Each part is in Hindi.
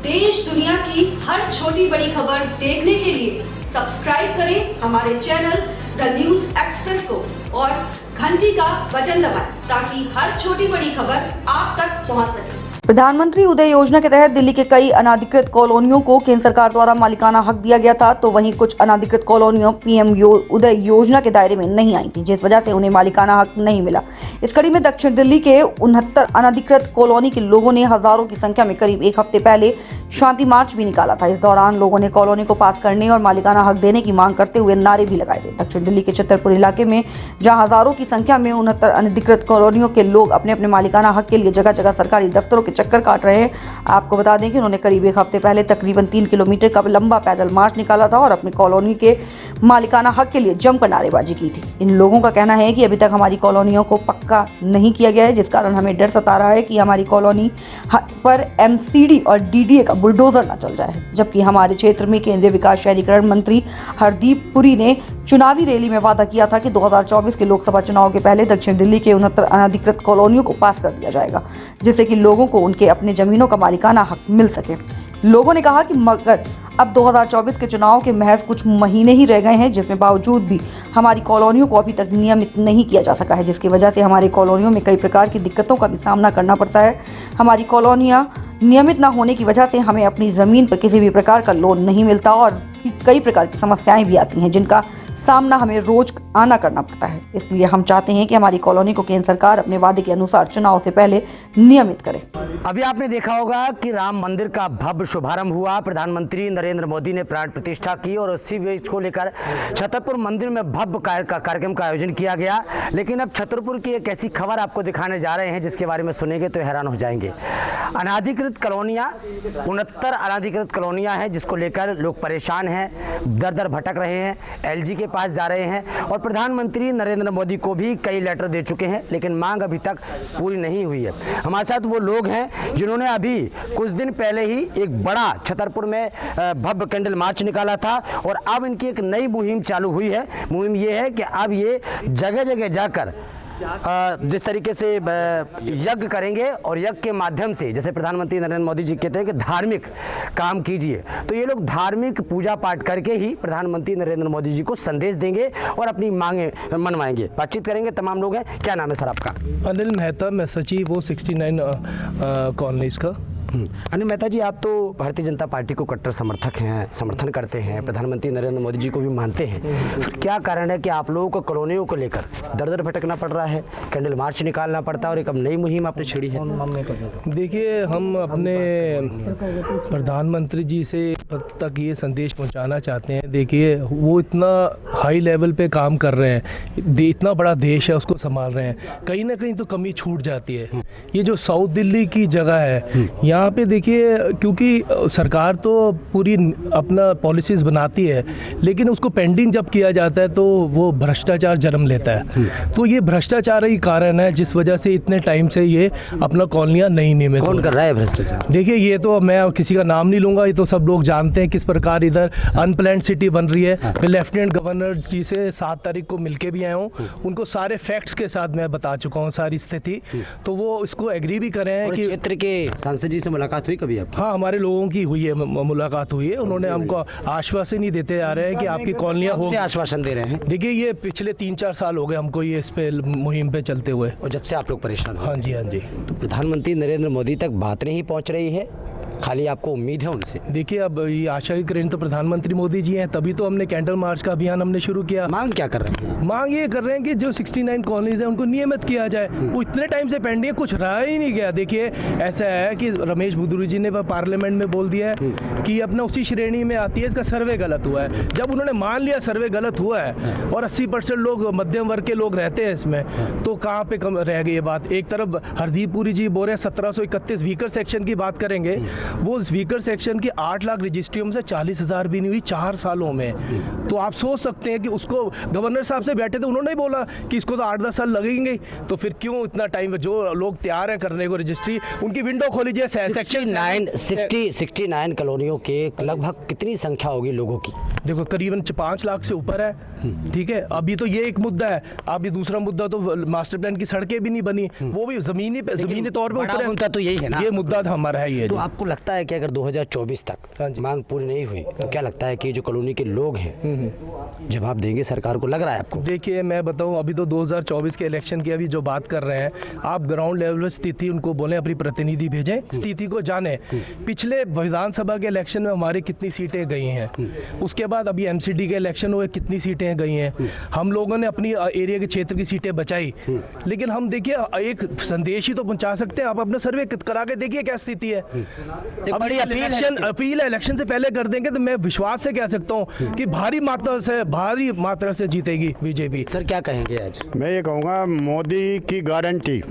देश दुनिया की हर छोटी बड़ी खबर देखने के लिए सब्सक्राइब करें हमारे चैनल द न्यूज एक्सप्रेस को और घंटी का बटन दबाएं ताकि हर छोटी बड़ी खबर आप तक पहुंच सके। प्रधानमंत्री उदय योजना के तहत दिल्ली के कई अनाधिकृत कॉलोनियों को केंद्र सरकार द्वारा मालिकाना हक दिया गया था, तो वहीं कुछ अनाधिकृत कॉलोनियों पीएम उदय योजना के दायरे में नहीं आई थी, जिस वजह से उन्हें मालिकाना हक नहीं मिला। इस कड़ी में दक्षिण दिल्ली के 69 अनाधिकृत कॉलोनी के लोगों ने हजारों की संख्या में करीब एक हफ्ते पहले शांति मार्च भी निकाला था। इस दौरान लोगों ने कॉलोनी को पास करने और मालिकाना हक देने की मांग करते हुए नारे भी लगाए थे। दक्षिण दिल्ली के छतरपुर इलाके में जहां हजारों की संख्या में 69 अनधिकृत कॉलोनियों के लोग अपने अपने मालिकाना हक के लिए जगह जगह सरकारी दफ्तरों के चक्कर काट रहे हैं। आपको बता दें कि उन्होंने करीब एक हफ्ते पहले तकरीबन 3 किलोमीटर का लंबा पैदल मार्च निकाला था और अपनी कॉलोनी के मालिकाना हक के लिए जमकर नारेबाजी की थी। इन लोगों का कहना है कि अभी तक हमारी कॉलोनियों को पक्का नहीं किया गया है, जिस कारण हमें डर सता रहा है कि हमारी कॉलोनी पर एमसीडी और डीडीए का बुलडोजर न चल जाए। जबकि हमारे क्षेत्र में केंद्रीय विकास शहरीकरण मंत्री हरदीप पुरी ने चुनावी रैली में वादा किया था कि 2024 के लोकसभा चुनाव के पहले दक्षिण दिल्ली के 69 अनधिकृत कॉलोनियों को पास कर दिया जाएगा, जिससे कि लोगों को उनके अपने जमीनों का मालिकाना हक मिल सके। लोगों ने कहा कि मगर अब 2024 के चुनाव के महज कुछ महीने ही रह गए हैं, जिसमें बावजूद भी हमारी कॉलोनियों को अभी तक नियमित नहीं किया जा सका है, जिसकी वजह से हमारी कॉलोनियों में कई प्रकार की दिक्कतों का भी सामना करना पड़ता है। हमारी कॉलोनियाँ नियमित न होने की वजह से हमें अपनी ज़मीन पर किसी भी प्रकार का लोन नहीं मिलता और कई प्रकार की समस्याएं भी आती हैं, जिनका सामना हमें रोज आना करना पड़ता है। इसलिए हम चाहते हैं कि हमारी कॉलोनी को केंद्र सरकार अपने वादे के अनुसार चुनाव से पहले नियमित करे। अभी आपने देखा होगा कि राम मंदिर का भव्य शुभारंभ हुआ। प्रधानमंत्री नरेंद्र मोदी ने प्राण प्रतिष्ठा की और उसी बीच को लेकर छतरपुर मंदिर में भव्य कार्यक्रम का आयोजन किया गया। लेकिन अब छतरपुर की एक ऐसी खबर आपको दिखाने जा रहे हैं जिसके बारे में सुनेंगे तो हैरान हो जाएंगे। अनाधिकृत कॉलोनियाँ 69 अनाधिकृत कॉलोनियाँ हैं, जिसको लेकर लोग परेशान हैं, दर दर भटक रहे हैं, एलजी के पास जा रहे हैं और प्रधानमंत्री नरेंद्र मोदी को भी कई लेटर दे चुके हैं, लेकिन मांग अभी तक पूरी नहीं हुई है। हमारे साथ वो लोग हैं जिन्होंने अभी कुछ दिन पहले ही एक बड़ा छतरपुर में भव्य कैंडल मार्च निकाला था और अब इनकी एक नई मुहिम चालू हुई है। मुहिम ये है कि अब ये जगह जगह जाकर जिस तरीके से यज्ञ करेंगे और यज्ञ के माध्यम से, जैसे प्रधानमंत्री नरेंद्र मोदी जी कहते हैं कि धार्मिक काम कीजिए, तो ये लोग धार्मिक पूजा पाठ करके ही प्रधानमंत्री नरेंद्र मोदी जी को संदेश देंगे और अपनी मांगे मनवाएंगे। बातचीत करेंगे, तमाम लोग हैं। क्या नाम है सर आपका? अनिल मेहता, मैं सचिव वो 69 कॉलोनीज का। अनिल मेहता जी, आप तो भारतीय जनता पार्टी को कट्टर समर्थन करते हैं, प्रधानमंत्री नरेंद्र मोदी जी को भी मानते हैं, फिर क्या कारण है कि आप लोगों को कॉलोनियों को लेकर दर दर भटकना पड़ रहा है, कैंडल मार्च निकालना पड़ता है और एक अब नई मुहिम आपने छेड़ी है? देखिए, हम अपने प्रधानमंत्री जी से तक ये संदेश पहुंचाना चाहते हैं। देखिए, वो इतना हाई लेवल पे काम कर रहे हैं, इतना बड़ा देश है, उसको संभाल रहे हैं, कहीं ना कहीं तो कमी छूट जाती है। ये जो साउथ दिल्ली की जगह है, यहाँ पे देखिए, क्योंकि सरकार तो पूरी अपना पॉलिसीज़ बनाती है, लेकिन उसको पेंडिंग जब किया जाता है तो वो भ्रष्टाचार जन्म लेता है। तो ये भ्रष्टाचार ही कारण है जिस वजह से इतने टाइम से ये अपना कॉलोनियाँ नहीं नियमित। कौन कर रहा है भ्रष्टाचार? देखिए, ये तो मैं किसी का नाम नहीं लूँगा, ये तो सब लोग जानते हैं किस प्रकार इधर अनप्लान्ड सिटी बन रही है। मैं लेफ्टिनेंट गवर्नर जी से 7 तारीख को मिलके भी आया हूँ, उनको सारे फैक्ट्स के साथ मैं बता चुका हूँ सारी स्थिति, तो वो इसको एग्री भी कर रहे हैं कि क्षेत्र के सांसद जी से मुलाकात हुई कभी आपकी? हाँ, हमारे लोगों की हुई है, मुलाकात हुई है। उन्होंने हमको आश्वासन ही देते आ रहे हैं कि आपकी कॉलोनियाँ हो। आश्वासन दे रहे हैं? देखिए, ये पिछले 3-4 साल हो गए हमको ये इस पे मुहिम पे चलते हुए, और जब से आप लोग परेशान? हाँ जी, हाँ जी। तो प्रधानमंत्री नरेंद्र मोदी तक बात नहीं पहुंच रही है, खाली आपको उम्मीद है उनसे? देखिए, अब ये आशा की किरण तो प्रधानमंत्री मोदी जी हैं, तभी तो हमने कैंडल मार्च का अभियान हमने शुरू किया। मांग क्या कर रहे हैं? मांग ये कर रहे हैं कि जो 69 कॉलोनीज हैं उनको नियमित किया जाए। वो इतने टाइम से पेंडिंग है, कुछ रहा ही नहीं गया। देखिए, ऐसा है कि रमेश बुदुरी जी ने पार्लियामेंट में बोल दिया है कि अपना उसी श्रेणी में आती है, इसका सर्वे गलत हुआ है। जब उन्होंने मान लिया सर्वे गलत हुआ है और 80% लोग मध्यम वर्ग के लोग रहते हैं इसमें, तो कहाँ पे कम रह गई ये बात? एक तरफ हरदीप पुरी जी बोल रहे हैं 1731 वीकर सेक्शन की बात करेंगे, वो वीकर सेक्शन की 8 लाख रजिस्ट्रियों में से 40,000 भी नहीं हुई 4 सालों में। तो आप सोच सकते हैं कि उसको गवर्नर साहब से बैठे थे, उन्होंने बोला कि इसको तो 8-10 साल लगेंगे, तो फिर क्यों इतना टाइम? जो लोग तैयार हैं करने को रजिस्ट्री, उनकी विंडो खोली जाए। सेक्शन 69 कॉलोनियों के लगभग कितनी संख्या होगी लोगों की? देखो, करीबन 5 लाख से ऊपर है। ठीक है, अभी तो ये एक मुद्दा है। अभी दूसरा मुद्दा तो मास्टर प्लान की सड़कें भी नहीं बनी, वो भी जमीनी तौर पर मुद्दा तो यही है ना, ये मुद्दा हमारा है। ये तो आपको लगता है कि अगर 2024 हाँ तक जी। मांग पूरी नहीं हुई तो क्या लगता है कि जो कॉलोनी के लोग हैं जवाब देंगे सरकार को, लग रहा है आपको? देखिए मैं बताऊं, अभी तो 2024 के इलेक्शन की अभी जो बात कर रहे हैं आप, ग्राउंड लेवल पर स्थिति उनको बोलें, अपनी प्रतिनिधि भेजें, स्थिति को जाने। पिछले विधानसभा के इलेक्शन में हमारी कितनी सीटें गई हैं, उसके बाद अभी एमसीडी के इलेक्शन हुए कितनी सीटें गई हैं, हम लोगों ने अपनी एरिया के क्षेत्र की सीटें बचाई। लेकिन हम देखिए एक संदेश ही तो पहुंचा सकते हैं, आप अपना सर्वे करा के देखिए क्या स्थिति है। अब बड़ी अपील इलेक्शन से पहले कर देंगे तो मैं विश्वास से कह सकता हूं कि भारी मात्रा से जीतेगी बीजेपी। सर क्या कहेंगे आज? मैं ये कहूँगा मोदी की गारंटी,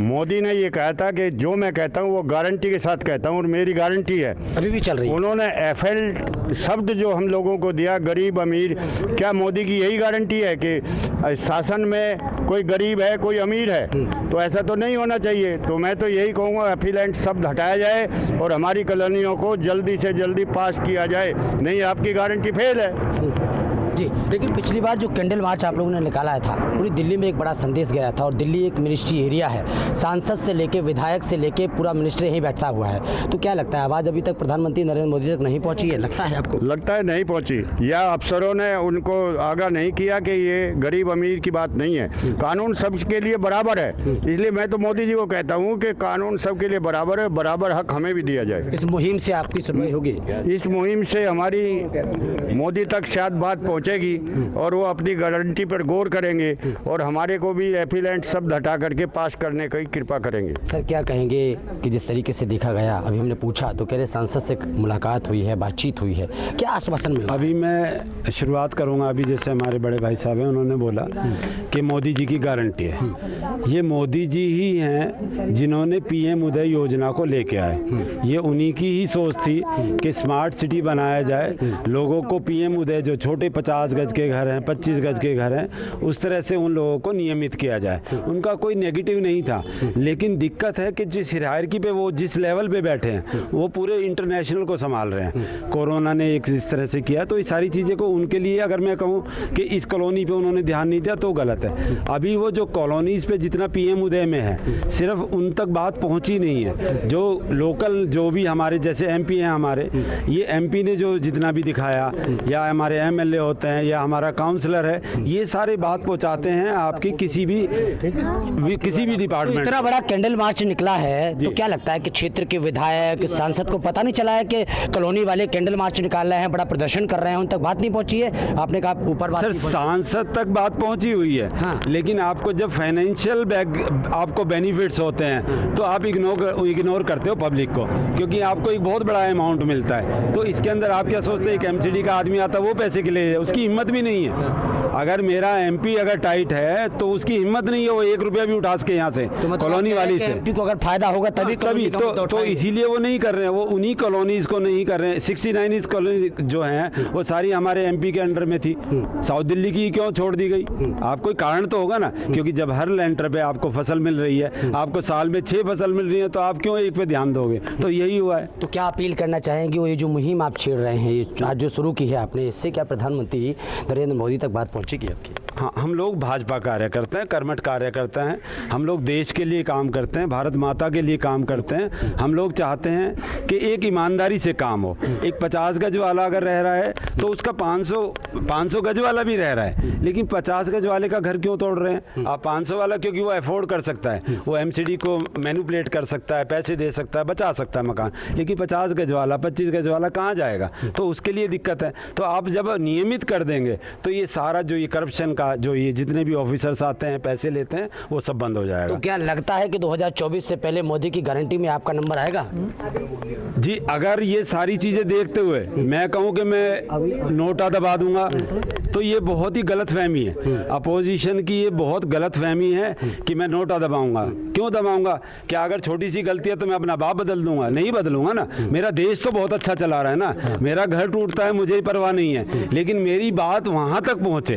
मोदी ने ये कहा था कि जो मैं कहता हूँ वो गारंटी के साथ कहता हूँ और मेरी गारंटी है, अभी भी चल रही है। उन्होंने एफएल शब्द जो हम लोगों को दिया, गरीब अमीर, क्या मोदी की यही गारंटी है कि शासन में कोई गरीब है कोई अमीर है? तो ऐसा तो नहीं होना चाहिए। तो मैं तो यही कहूँगा एफिलेंट शब्द हटाया जाए और हमारी कॉलोनियों को जल्दी से जल्दी पास किया जाए, नहीं आपकी गारंटी फेल है। जी, लेकिन पिछली बार जो कैंडल मार्च आप लोगों ने निकाला था, पूरी दिल्ली में एक बड़ा संदेश गया था और दिल्ली एक मिनिस्ट्री एरिया है, सांसद से लेके विधायक से लेके पूरा मिनिस्टर यहीं बैठा हुआ है। तो क्या लगता है आवाज़ अभी तक प्रधानमंत्री नरेंद्र मोदी तक नहीं पहुंची है, लगता है आपको? लगता है नहीं पहुंची, या अफसरों ने उनको आगाह नहीं किया कि ये गरीब अमीर की बात नहीं है, कानून सबके लिए बराबर है। इसलिए मैं तो मोदी जी को कहता हूँ कि कानून सबके लिए बराबर है, बराबर हक हमें भी दिया जाए। इस मुहिम से आपकी सुनवाई होगी? इस मुहिम से हमारी मोदी तक शायद बात पहुंचेगी और वो अपनी गारंटी पर गौर करेंगे और हमारे को भी एफिलेंट शब्द हटा करके पास करने की कृपा करेंगे। सर क्या कहेंगे कि जिस तरीके से देखा गया, अभी हमने पूछा तो कह रहे सांसद से मुलाकात हुई है, बातचीत हुई है, क्या आश्वासन मिला? अभी मैं शुरुआत करूंगा, अभी जैसे हमारे बड़े भाई साहब हैं उन्होंने बोला कि मोदी जी की गारंटी है। ये मोदी जी ही हैं जिन्होंने पीएम उदय योजना को लेके आए। ये उन्हीं की ही सोच थी कि स्मार्ट सिटी बनाया जाए, लोगों को पीएम उदय जो छोटे 50 गज के घर हैं, 25 गज के घर हैं, उस तरह से उन लोगों को नियमित किया जाए। उनका कोई नेगेटिव नहीं था, लेकिन दिक्कत है कि जिस हायरार्की पे वो जिस लेवल पे बैठे हैं वो पूरे इंटरनेशनल को संभाल रहे हैं। कोरोना ने एक इस तरह से किया, तो ये सारी चीज़ें को उनके लिए अगर मैं कहूँ कि इस कॉलोनी पे उन्होंने ध्यान नहीं दिया तो गलत है। अभी वो जो कॉलोनीज़ पे जितना पीएम उदय में है सिर्फ उन तक बात पहुँची नहीं है। जो लोकल जो भी हमारे जैसे एमपी हैं हमारे, ये एमपी ने जो जितना भी दिखाया या हमारे एमएलए होते हैं या हमारा काउंसलर है, ये सारे बात पहुंचाते हैं आपकी किसी भी डिपार्टमेंट। इतना बड़ा कैंडल मार्च निकला है तो क्या लगता है कि क्षेत्र के विधायक सांसद को पता नहीं चला है कि कॉलोनी वाले कैंडल मार्च निकाल रहे हैं, बड़ा प्रदर्शन कर रहे हैं, उन तक बात नहीं पहुंची है? आपने कहा ऊपर बात सर सांसद तक बात पहुंची हुई है। हाँ। लेकिन आपको जब फाइनेंशियल आपको बेनिफिट्स होते हैं तो आप इग्नोर करते हो पब्लिक को, क्योंकि आपको एक बहुत बड़ा अमाउंट मिलता है। तो इसके अंदर आप क्या सोचते हैं, एक एमसीडी का आदमी आता है वो पैसे के लिए, उसकी हिम्मत भी नहीं है। अगर मेरा एमपी अगर टाइट है तो उसकी हिम्मत नहीं है वो 1 रुपया भी उठा सके यहाँ से कॉलोनी वाली से। एमपी को अगर फायदा होगा तभी तो इसीलिए वो नहीं कर रहे हैं, वो उन्हीं कॉलोनीज को नहीं कर रहे हैं। 69 कॉलोनी जो हैं वो सारी हमारे एमपी के अंडर में थी, साउथ दिल्ली की क्यों छोड़ दी गई? आप कोई कारण तो होगा ना, क्योंकि जब हर लेंटर पे आपको फसल मिल रही है, आपको साल में 6 फसल मिल रही है, तो आप क्यों एक पे ध्यान दोगे? तो यही हुआ है। तो क्या अपील करना चाहेंगे, वो ये जो मुहिम आप छेड़ रहे हैं, ये आज जो शुरू की है आपने, इससे क्या प्रधानमंत्री नरेंद्र मोदी तक बात पहुंचेगी आपकी? हाँ, हम लोग भाजपा कार्यकर्ता हैं, कर्मठ कार्यकर्ता हैं, हम लोग देश के लिए काम करते हैं, भारत माता के लिए काम करते हैं। हम लोग चाहते हैं कि एक ईमानदारी से काम हो। एक 50 गज वाला अगर रह रहा है तो उसका 500 गज वाला भी रह रहा है, लेकिन 50 गज वाले का घर क्यों तोड़ रहे हैं आप? 500 वाला क्योंकि वो अफोर्ड कर सकता है, वो एमसीडी को मैनिपुलेट कर सकता है, पैसे दे सकता है, बचा सकता है मकान, लेकिन 50 गज वाला 25 गज वाला कहाँ जाएगा? तो उसके लिए दिक्कत है। तो आप जब नियमित कर देंगे तो ये सारा जो ये करप्शन का जो ये जितने भी ऑफिसर्स आते हैं पैसे लेते हैं वो सब बंद हो जाएगा। तो क्या लगता है कि 2024 से पहले मोदी की गारंटी में आपका नंबर आएगा? जी, अगर ये सारी चीज़ें देखते हुए मैं कहूँ कि मैं नोटा दबा दूंगा तो ये बहुत ही गलत फहमी है। अपोजिशन की ये बहुत गलत फहमी है कि मैं नोटा दबाऊंगा। क्यों दबाऊंगा? क्या अगर छोटी सी गलती है तो मैं अपना बाप बदल दूंगा? नहीं बदलूंगा ना। मेरा देश तो बहुत अच्छा चला रहा है ना, मेरा घर टूटता है मुझे ही परवाह नहीं है, लेकिन मेरी बात वहाँ तक पहुँचे,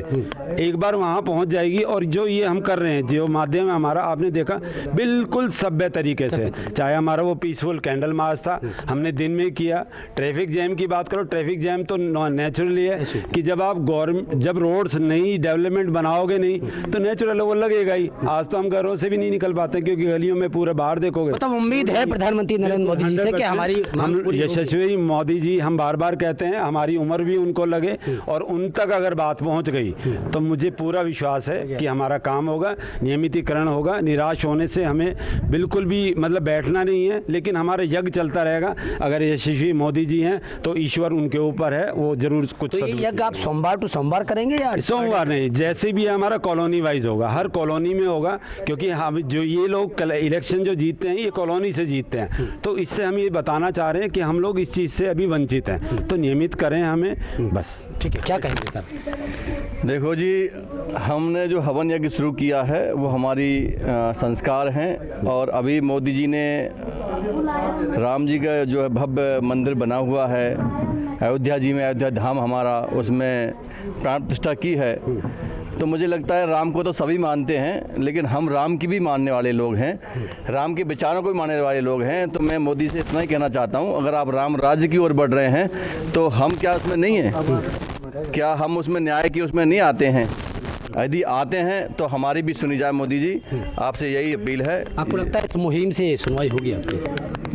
एक बार वहाँ पहुँच जाएगी। और जो ये हम कर रहे हैं, जो माध्यम है हमारा, आपने देखा बिल्कुल सभ्य तरीके से, चाहे हमारा वो पीसफुल कैंडल मार्च था, हमने दिन में किया। ट्रैफिक जैम की बात करो, ट्रैफिक जैम तो नेचुरली है कि जब आप जब रोड्स नई डेवलपमेंट बनाओगे नहीं तो नेचुरल वो लगेगा ही। आज तो हम घरों से भी नहीं निकल पाते क्योंकि गलियों में पूरे बाहर देखोगे। मतलब उम्मीद है प्रधानमंत्री नरेंद्र मोदी जी से कि हमारी यशस्वी मोदी जी, हम बार बार कहते हैं हमारी उम्र भी उनको लगे और उन तक अगर बात पहुंच गई तो मुझे पूरा विश्वास है कि हमारा काम होगा, नियमितीकरण होगा। निराश होने से हमें बिल्कुल भी मतलब बैठना नहीं है, लेकिन हमारा यज्ञ चलता रहेगा। अगर यशस्वी मोदी जी हैं तो ईश्वर उनके ऊपर है, वो जरूर कुछ। तो ये यज्ञ आप सोमवार टू सोमवार करेंगे या सोमवार नहीं, जैसे भी हमारा कॉलोनी वाइज होगा, हर कॉलोनी में होगा, क्योंकि हम जो ये लोग इलेक्शन जो जीतते हैं ये कॉलोनी से जीतते हैं। तो इससे हम ये बताना चाह रहे हैं कि हम लोग इस चीज़ से अभी वंचित हैं, तो नियमित करें हमें बस। ठीक है, क्या कहेंगे सर? देखो जी, हमने जो हवन यज्ञ शुरू किया है वो हमारी संस्कार हैं। और अभी मोदी जी ने राम जी का जो है भव्य मंदिर बना हुआ है अयोध्या जी में, अयोध्या धाम हमारा, उसमें प्राण प्रतिष्ठा की है। तो मुझे लगता है राम को तो सभी मानते हैं, लेकिन हम राम की भी मानने वाले लोग हैं, राम के विचारों को भी मानने वाले लोग हैं। तो मैं मोदी से इतना ही कहना चाहता हूं, अगर आप राम राज्य की ओर बढ़ रहे हैं तो हम क्या उसमें नहीं हैं? क्या हम उसमें न्याय की उसमें नहीं आते हैं? यदि आते हैं तो हमारी भी सुनी जाए। मोदी जी, आपसे यही अपील है। आपको लगता है इस मुहिम से सुनवाई होगी आपकी?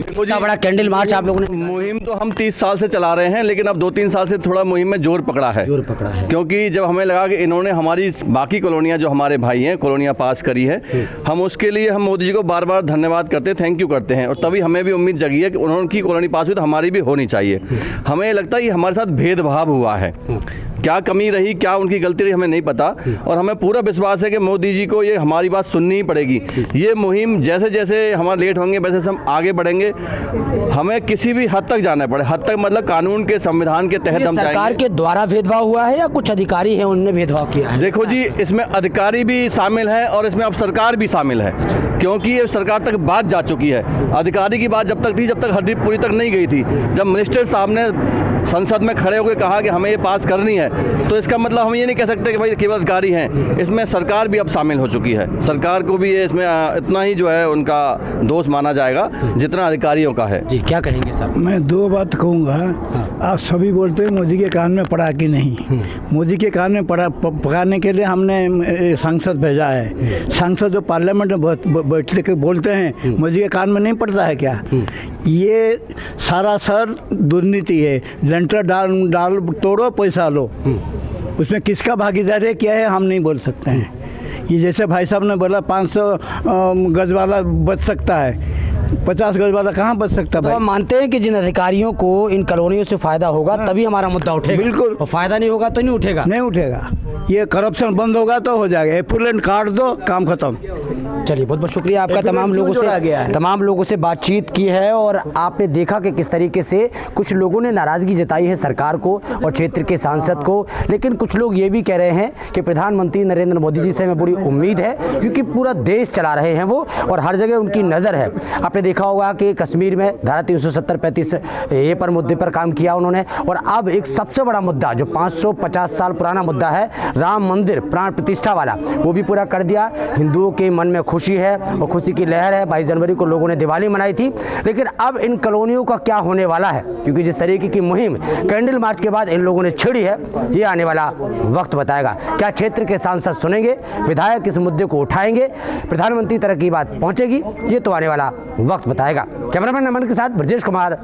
इतना बड़ा कैंडल मार्च आप लोगों ने, मुहिम तो हम 30 साल से चला रहे हैं, लेकिन अब 2-3 साल से थोड़ा मुहिम में जोर पकड़ा है। क्योंकि जब हमें लगा कि इन्होंने हमारी बाकी कॉलोनियाँ जो हमारे भाई हैं कॉलोनियाँ पास करी है, हम उसके लिए हम मोदी जी को बार बार धन्यवाद करते हैं, थैंक यू करते हैं। और तभी हमें भी उम्मीद जगी है कि उन्होंने कॉलोनी पास हुई तो हमारी भी होनी चाहिए। हमें लगता है कि हमारे साथ भेदभाव हुआ है, क्या कमी रही, क्या उनकी गलती रही, हमें नहीं पता। और हमें पूरा विश्वास है कि मोदी जी को ये हमारी बात सुननी ही पड़ेगी। ये मुहिम जैसे जैसे हमारे लेट होंगे वैसे हम आगे बढ़ेंगे। हमें किसी भी हद तक जाना पड़े, हद तक मतलब कानून के संविधान के तहत हम सरकार जाएंगे। के द्वारा भेदभाव हुआ है या कुछ अधिकारी हैं उन्होंने भेदभाव किया है? देखो जी, इसमें अधिकारी भी शामिल है और इसमें अब सरकार भी शामिल है, क्योंकि ये सरकार तक बात जा चुकी है। अधिकारी की बात जब तक थी, जब तक हड्डी पूरी तक नहीं गई थी। जब मिनिस्टर साहब ने संसद में खड़े होकर कहा कि हमें ये पास करनी है, तो इसका मतलब हम ये नहीं कह सकते कि भाई केवल अधिकारी हैं, इसमें सरकार भी अब शामिल हो चुकी है। सरकार को भी ये इसमें इतना ही जो है उनका दोष माना जाएगा जितना अधिकारियों का है। जी, क्या कहेंगे सर? मैं दो बात कहूँगा। आप सभी बोलते हैं मोदी के कान में पड़ा कि नहीं। मोदी के कान में पकाने के लिए हमने सांसद भेजा है। सांसद जो पार्लियामेंट में बैठ के बोलते हैं, मोदी के कान में नहीं पड़ता है क्या? ये सारा सर दुर्नीति है। लेंटर डाल तोड़ो, पैसा लो। उसमें किसका भागीदारी क्या है हम नहीं बोल सकते हैं। ये जैसे भाई साहब ने बोला 500 गज वाला बच सकता है, 50 गज वाला कहाँ बच सकता है? तो हम मानते हैं कि जिन अधिकारियों को इन कॉलोनियों से फायदा होगा तभी हमारा मुद्दा उठेगा। बिल्कुल। और फायदा नहीं होगा तो नहीं उठेगा। नहीं उठेगा। ये करप्शन बंद होगा तो हो जाएगा। एपुलेंट काट दो, काम खत्म। चलिए, बहुत बहुत शुक्रिया आपका। तमाम लोगों से बातचीत की है और आपने देखा कि किस तरीके से कुछ लोगों ने नाराज़गी जताई है सरकार को और क्षेत्र के सांसद को। लेकिन कुछ लोग ये भी कह रहे हैं कि प्रधानमंत्री नरेंद्र मोदी जी से हमें बड़ी उम्मीद है, क्योंकि पूरा देश चला रहे हैं वो और हर जगह उनकी नज़र है। आपने देखा होगा कि कश्मीर में धारा 370-35 ये पर मुद्दे पर काम किया उन्होंने। और अब एक सबसे बड़ा मुद्दा जो 550 साल पुराना मुद्दा है, राम मंदिर प्राण प्रतिष्ठा वाला, वो भी पूरा कर दिया। हिंदुओं के मन में खुशी है और खुशी की लहर है। 22 जनवरी को लोगों ने दिवाली मनाई थी। लेकिन अब इन कॉलोनियों का क्या होने वाला है, क्योंकि जिस तरीके की मुहिम कैंडल मार्च के बाद इन लोगों ने छेड़ी है, ये आने वाला वक्त बताएगा। क्या क्षेत्र के सांसद सुनेंगे, विधायक इस मुद्दे को उठाएंगे, प्रधानमंत्री तक की बात पहुंचेगी, ये तो आने वाला वक्त बताएगा। कैमरामैन अमन के साथ ब्रजेश कुमार।